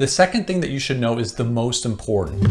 The second thing that you should know is the most important.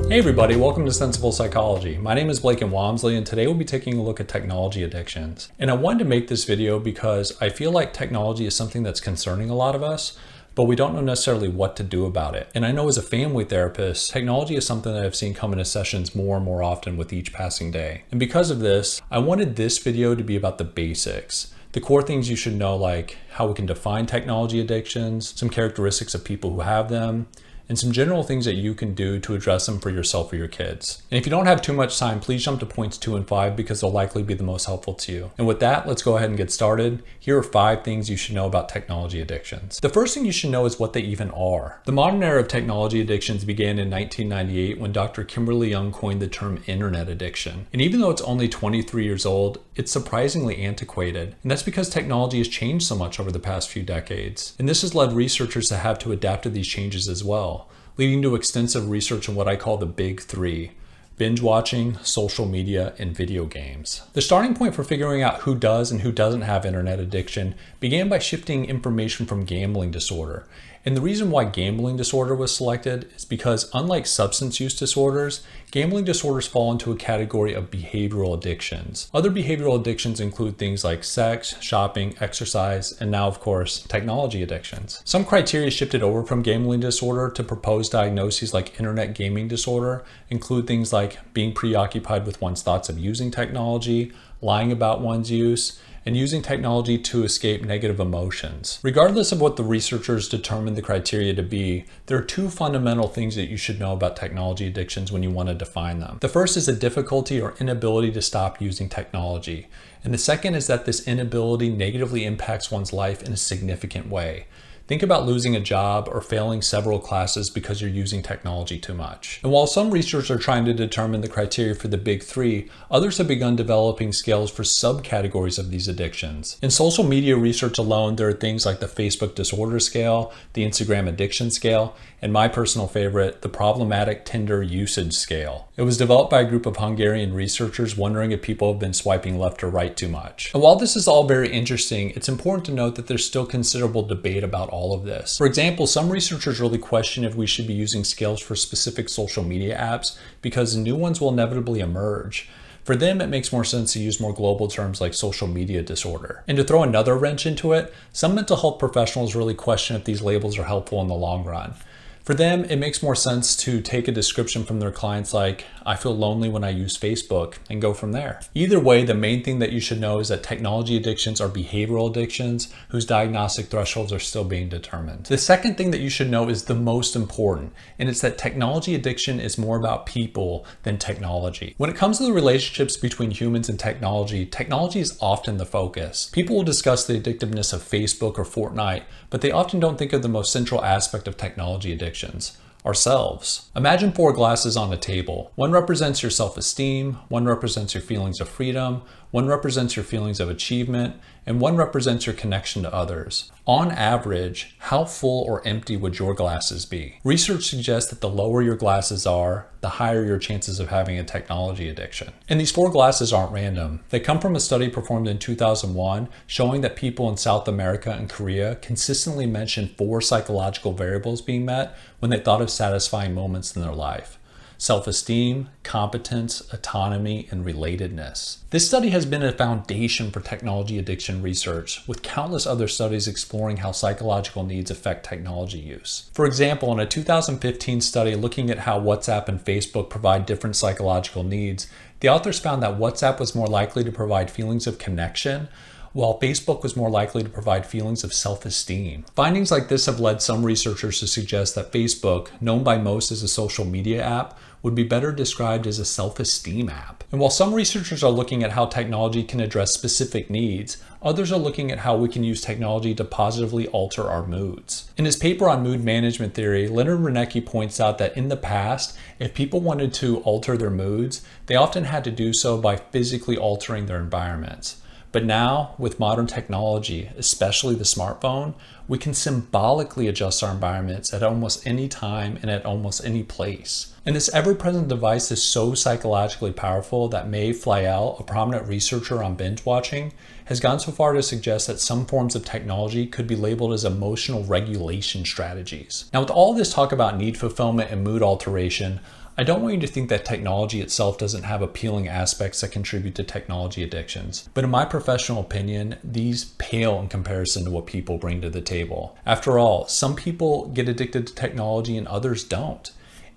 Hey everybody, welcome to Sensible Psychology. My name is Blake Wamsley, and today we'll be taking a look at technology addictions. And I wanted to make this video because I feel like technology is something that's concerning a lot of us, but we don't know necessarily what to do about it. And I know as a family therapist, technology is something that I've seen come into sessions more and more often with each passing day. And because of this, I wanted this video to be about the basics. The core things you should know, like how we can define technology addictions, some characteristics of people who have them, and some general things that you can do to address them for yourself or your kids. And if you don't have too much time, please jump to points 2 and 5 because they'll likely be the most helpful to you. And with that, let's go ahead and get started. Here are 5 things you should know about technology addictions. The first thing you should know is what they even are. The modern era of technology addictions began in 1998 when Dr. Kimberly Young coined the term internet addiction. And even though it's only 23 years old, it's surprisingly antiquated. And that's because technology has changed so much over the past few decades. And this has led researchers to have to adapt to these changes as well, leading to extensive research on what I call the big 3: binge watching, social media, and video games. The starting point for figuring out who does and who doesn't have internet addiction began by shifting information from gambling disorder. And the reason why gambling disorder was selected is because, unlike substance use disorders, gambling disorders fall into a category of behavioral addictions. Other behavioral addictions include things like sex, shopping, exercise, and now, of course, technology addictions. Some criteria shifted over from gambling disorder to proposed diagnoses like internet gaming disorder include things like being preoccupied with one's thoughts of using technology, lying about one's use, and using technology to escape negative emotions. Regardless of what the researchers determined the criteria to be, there are 2 fundamental things that you should know about technology addictions when you want to define them. The first is the difficulty or inability to stop using technology. And the second is that this inability negatively impacts one's life in a significant way. Think about losing a job or failing several classes because you're using technology too much. And while some researchers are trying to determine the criteria for the big 3, others have begun developing scales for subcategories of these addictions. In social media research alone, there are things like the Facebook disorder scale, the Instagram addiction scale, and my personal favorite, the problematic Tinder usage scale. It was developed by a group of Hungarian researchers wondering if people have been swiping left or right too much. And while this is all very interesting, it's important to note that there's still considerable debate about all of this. For example, some researchers really question if we should be using scales for specific social media apps because new ones will inevitably emerge. For them, it makes more sense to use more global terms like social media disorder. And to throw another wrench into it, some mental health professionals really question if these labels are helpful in the long run. For them, it makes more sense to take a description from their clients like, "I feel lonely when I use Facebook," and go from there. Either way, the main thing that you should know is that technology addictions are behavioral addictions whose diagnostic thresholds are still being determined. The second thing that you should know is the most important, and it's that technology addiction is more about people than technology. When it comes to the relationships between humans and technology, technology is often the focus. People will discuss the addictiveness of Facebook or Fortnite, but they often don't think of the most central aspect of technology addiction: ourselves. Imagine 4 glasses on a table. One represents your self-esteem, one represents your feelings of freedom, one represents your feelings of achievement, and one represents your connection to others. On average, how full or empty would your glasses be? Research suggests that the lower your glasses are, the higher your chances of having a technology addiction. And these 4 glasses aren't random. They come from a study performed in 2001 showing that people in South America and Korea consistently mentioned 4 psychological variables being met when they thought of satisfying moments in their life: self-esteem, competence, autonomy, and relatedness. This study has been a foundation for technology addiction research, with countless other studies exploring how psychological needs affect technology use. For example, in a 2015 study looking at how WhatsApp and Facebook provide different psychological needs, the authors found that WhatsApp was more likely to provide feelings of connection, while Facebook was more likely to provide feelings of self-esteem. Findings like this have led some researchers to suggest that Facebook, known by most as a social media app, would be better described as a self-esteem app. And while some researchers are looking at how technology can address specific needs, others are looking at how we can use technology to positively alter our moods. In his paper on mood management theory, Leonard Renecki points out that in the past, if people wanted to alter their moods, they often had to do so by physically altering their environments. But now, with modern technology, especially the smartphone, we can symbolically adjust our environments at almost any time and at almost any place. And this ever-present device is so psychologically powerful that Maeve, Flayelle, a prominent researcher on binge watching, has gone so far to suggest that some forms of technology could be labeled as emotional regulation strategies. Now, with all this talk about need fulfillment and mood alteration, I don't want you to think that technology itself doesn't have appealing aspects that contribute to technology addictions. But in my professional opinion, these pale in comparison to what people bring to the table. After all, some people get addicted to technology and others don't.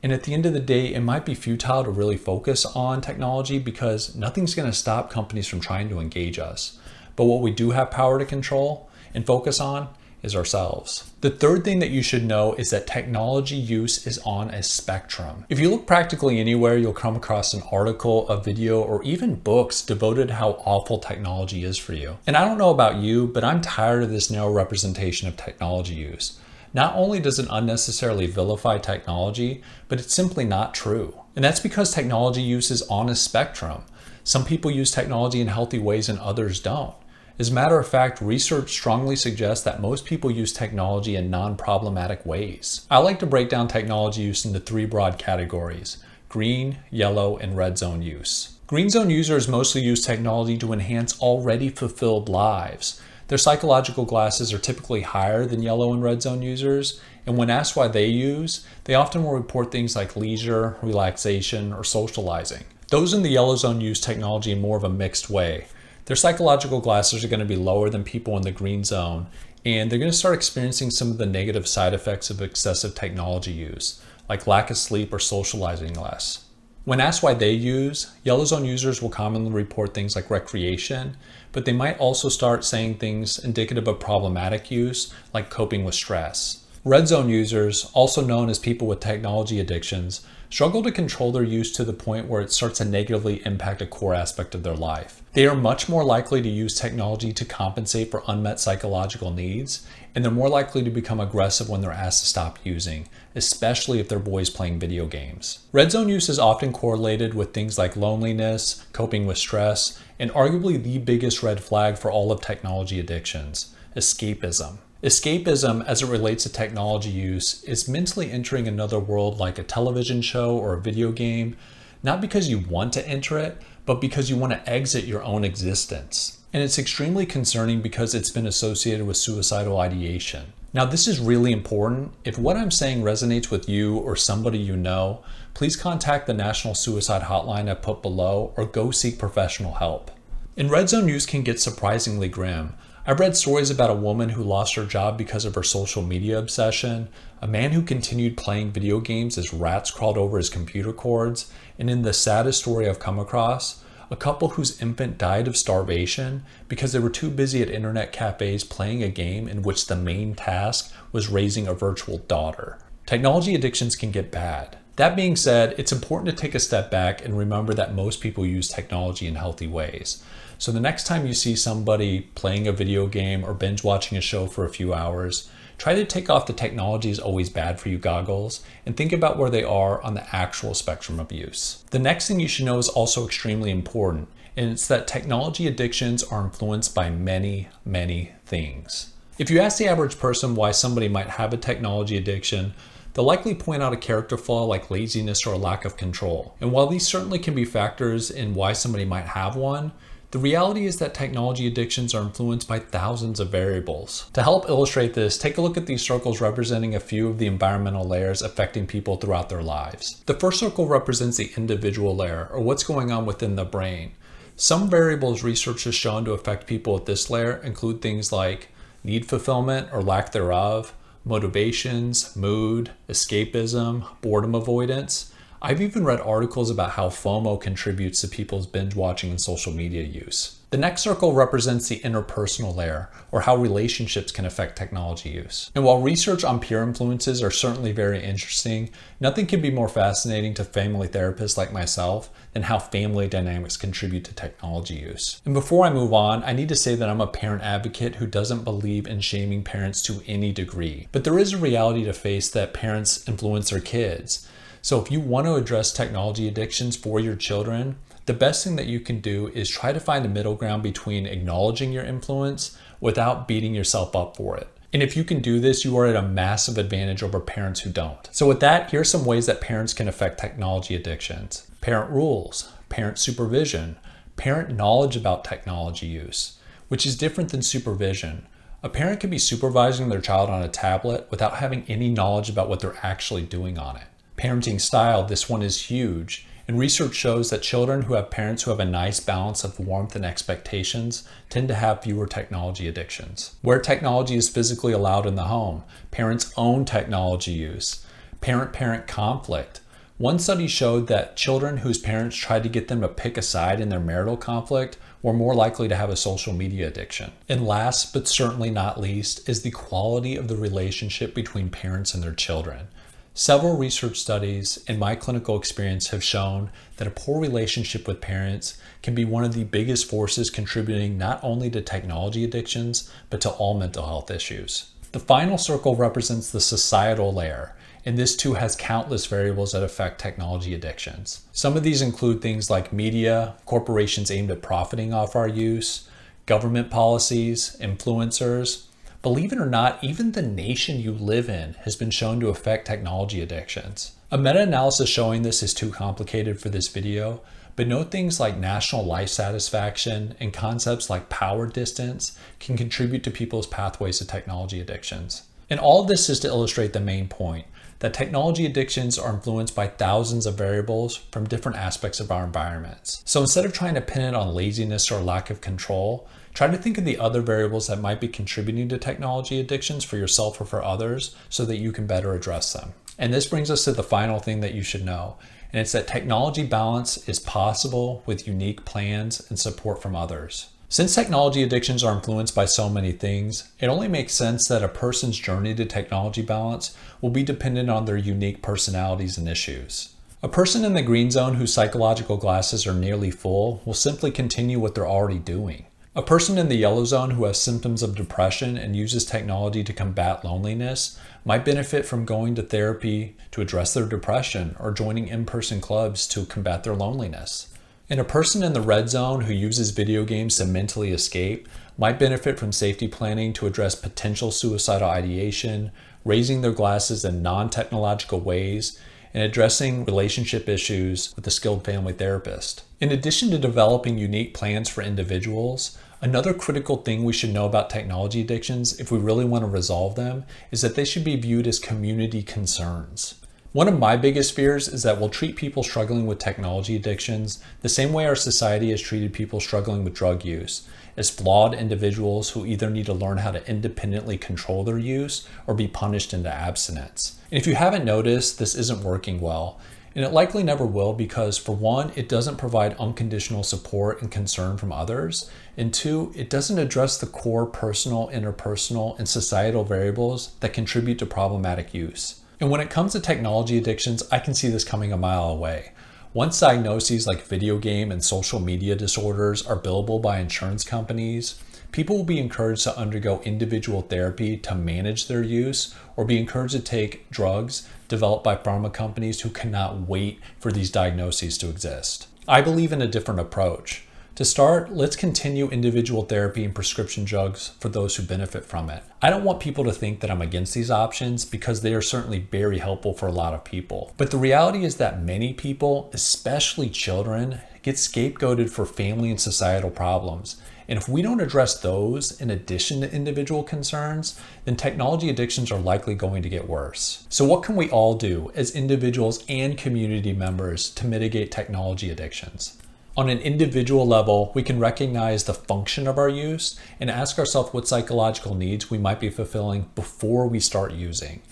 And at the end of the day, it might be futile to really focus on technology because nothing's going to stop companies from trying to engage us. But what we do have power to control and focus on is ourselves. The third thing that you should know is that technology use is on a spectrum. If you look practically anywhere, you'll come across an article, a video, or even books devoted to how awful technology is for you. And I don't know about you, but I'm tired of this narrow representation of technology use. Not only does it unnecessarily vilify technology, but it's simply not true. And that's because technology use is on a spectrum. Some people use technology in healthy ways and others don't. As a matter of fact, research strongly suggests that most people use technology in non-problematic ways. I like to break down technology use into three broad categories: green, yellow, and red zone use. Green zone users mostly use technology to enhance already fulfilled lives. Their psychological glasses are typically higher than yellow and red zone users, and when asked why they use, they often will report things like leisure, relaxation, or socializing. Those in the yellow zone use technology in more of a mixed way. Their psychological glasses are going to be lower than people in the green zone, and they're going to start experiencing some of the negative side effects of excessive technology use, like lack of sleep or socializing less. When asked why they use, yellow zone users will commonly report things like recreation, but they might also start saying things indicative of problematic use, like coping with stress. Red zone users, also known as people with technology addictions, struggle to control their use to the point where it starts to negatively impact a core aspect of their life. They are much more likely to use technology to compensate for unmet psychological needs, and they're more likely to become aggressive when they're asked to stop using, especially if they're boys playing video games. Red zone use is often correlated with things like loneliness, coping with stress, and arguably the biggest red flag for all of technology addictions: escapism. Escapism, as it relates to technology use, is mentally entering another world like a television show or a video game, not because you want to enter it, but because you want to exit your own existence. And it's extremely concerning because it's been associated with suicidal ideation. Now, this is really important. If what I'm saying resonates with you or somebody you know, please contact the National Suicide Hotline I put below or go seek professional help. And red zone use can get surprisingly grim. I've read stories about a woman who lost her job because of her social media obsession, a man who continued playing video games as rats crawled over his computer cords, and in the saddest story I've come across, a couple whose infant died of starvation because they were too busy at internet cafes playing a game in which the main task was raising a virtual daughter. Technology addictions can get bad. That being said, it's important to take a step back and remember that most people use technology in healthy ways. So the next time you see somebody playing a video game or binge watching a show for a few hours, try to take off the technology is always bad for you goggles and think about where they are on the actual spectrum of use. The next thing you should know is also extremely important, and it's that technology addictions are influenced by many, many things. If you ask the average person why somebody might have a technology addiction, they'll likely point out a character flaw like laziness or a lack of control. And while these certainly can be factors in why somebody might have one, the reality is that technology addictions are influenced by thousands of variables. To help illustrate this, take a look at these circles representing a few of the environmental layers affecting people throughout their lives. The first circle represents the individual layer, or what's going on within the brain. Some variables research has shown to affect people at this layer include things like need fulfillment or lack thereof, motivations, mood, escapism, boredom avoidance. I've even read articles about how FOMO contributes to people's binge watching and social media use. The next circle represents the interpersonal layer, or how relationships can affect technology use. And while research on peer influences are certainly very interesting, nothing can be more fascinating to family therapists like myself than how family dynamics contribute to technology use. And before I move on, I need to say that I'm a parent advocate who doesn't believe in shaming parents to any degree. But there is a reality to face that parents influence their kids. So if you want to address technology addictions for your children, the best thing that you can do is try to find a middle ground between acknowledging your influence without beating yourself up for it. And if you can do this, you are at a massive advantage over parents who don't. So with that, here are some ways that parents can affect technology addictions. Parent rules, parent supervision, parent knowledge about technology use, which is different than supervision. A parent can be supervising their child on a tablet without having any knowledge about what they're actually doing on it. Parenting style, this one is huge. And research shows that children who have parents who have a nice balance of warmth and expectations tend to have fewer technology addictions. Where technology is physically allowed in the home, parents own technology use. Parent-parent conflict. One study showed that children whose parents tried to get them to pick a side in their marital conflict were more likely to have a social media addiction. And last, but certainly not least, is the quality of the relationship between parents and their children. Several research studies and my clinical experience have shown that a poor relationship with parents can be one of the biggest forces contributing not only to technology addictions, but to all mental health issues. The final circle represents the societal layer, and this too has countless variables that affect technology addictions. Some of these include things like media, corporations aimed at profiting off our use, government policies, influencers. Believe it or not, even the nation you live in has been shown to affect technology addictions. A meta-analysis showing this is too complicated for this video, but note things like national life satisfaction and concepts like power distance can contribute to people's pathways to technology addictions. And all of this is to illustrate the main point, that technology addictions are influenced by thousands of variables from different aspects of our environments. So instead of trying to pin it on laziness or lack of control, try to think of the other variables that might be contributing to technology addictions for yourself or for others so that you can better address them. And this brings us to the final thing that you should know, and it's that technology balance is possible with unique plans and support from others. Since technology addictions are influenced by so many things, it only makes sense that a person's journey to technology balance will be dependent on their unique personalities and issues. A person in the green zone whose psychological glasses are nearly full will simply continue what they're already doing. A person in the yellow zone who has symptoms of depression and uses technology to combat loneliness might benefit from going to therapy to address their depression or joining in-person clubs to combat their loneliness. And a person in the red zone who uses video games to mentally escape might benefit from safety planning to address potential suicidal ideation, raising their glasses in non-technological ways, and addressing relationship issues with a skilled family therapist. In addition to developing unique plans for individuals, another critical thing we should know about technology addictions if we really want to resolve them is that they should be viewed as community concerns. One of my biggest fears is that we'll treat people struggling with technology addictions the same way our society has treated people struggling with drug use, as flawed individuals who either need to learn how to independently control their use or be punished into abstinence. And if you haven't noticed, this isn't working well, and it likely never will because, for one, it doesn't provide unconditional support and concern from others, and two, it doesn't address the core personal, interpersonal, and societal variables that contribute to problematic use. And when it comes to technology addictions, I can see this coming a mile away. Once diagnoses like video game and social media disorders are billable by insurance companies, people will be encouraged to undergo individual therapy to manage their use or be encouraged to take drugs developed by pharma companies who cannot wait for these diagnoses to exist. I believe in a different approach. To start, let's continue individual therapy and prescription drugs for those who benefit from it. I don't want people to think that I'm against these options because they are certainly very helpful for a lot of people. But the reality is that many people, especially children, get scapegoated for family and societal problems. And if we don't address those in addition to individual concerns, then technology addictions are likely going to get worse. So what can we all do as individuals and community members to mitigate technology addictions? On an individual level, we can recognize the function of our use and ask ourselves what psychological needs we might be fulfilling before we start using.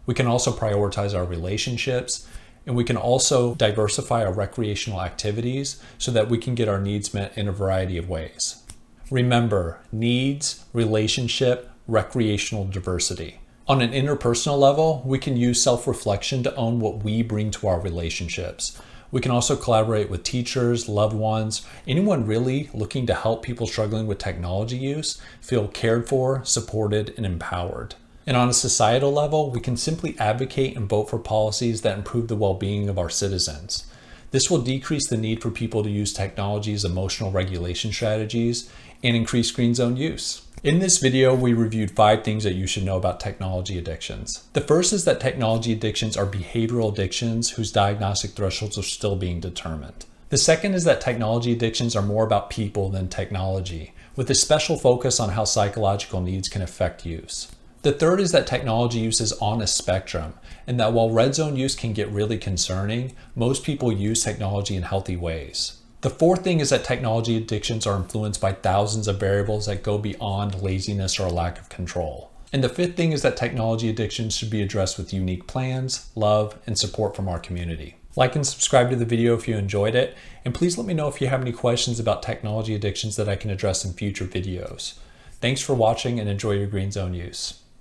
We can also prioritize our relationships, and we can also diversify our recreational activities so that we can get our needs met in a variety of ways. Remember, needs, relationship, recreational diversity. On an interpersonal level, we can use self-reflection to own what we bring to our relationships. We can also collaborate with teachers, loved ones, anyone really looking to help people struggling with technology use feel cared for, supported, and empowered. And on a societal level, we can simply advocate and vote for policies that improve the well-being of our citizens. This will decrease the need for people to use technology as emotional regulation strategies and increase green zone use. In this video, we reviewed 5 things that you should know about technology addictions. The first is that technology addictions are behavioral addictions whose diagnostic thresholds are still being determined. The second is that technology addictions are more about people than technology, with a special focus on how psychological needs can affect use. The third is that technology use is on a spectrum, and that while red zone use can get really concerning, most people use technology in healthy ways. The fourth thing is that technology addictions are influenced by thousands of variables that go beyond laziness or a lack of control. And the fifth thing is that technology addictions should be addressed with unique plans, love, and support from our community. Like and subscribe to the video if you enjoyed it, and please let me know if you have any questions about technology addictions that I can address in future videos. Thanks for watching and enjoy your green zone use.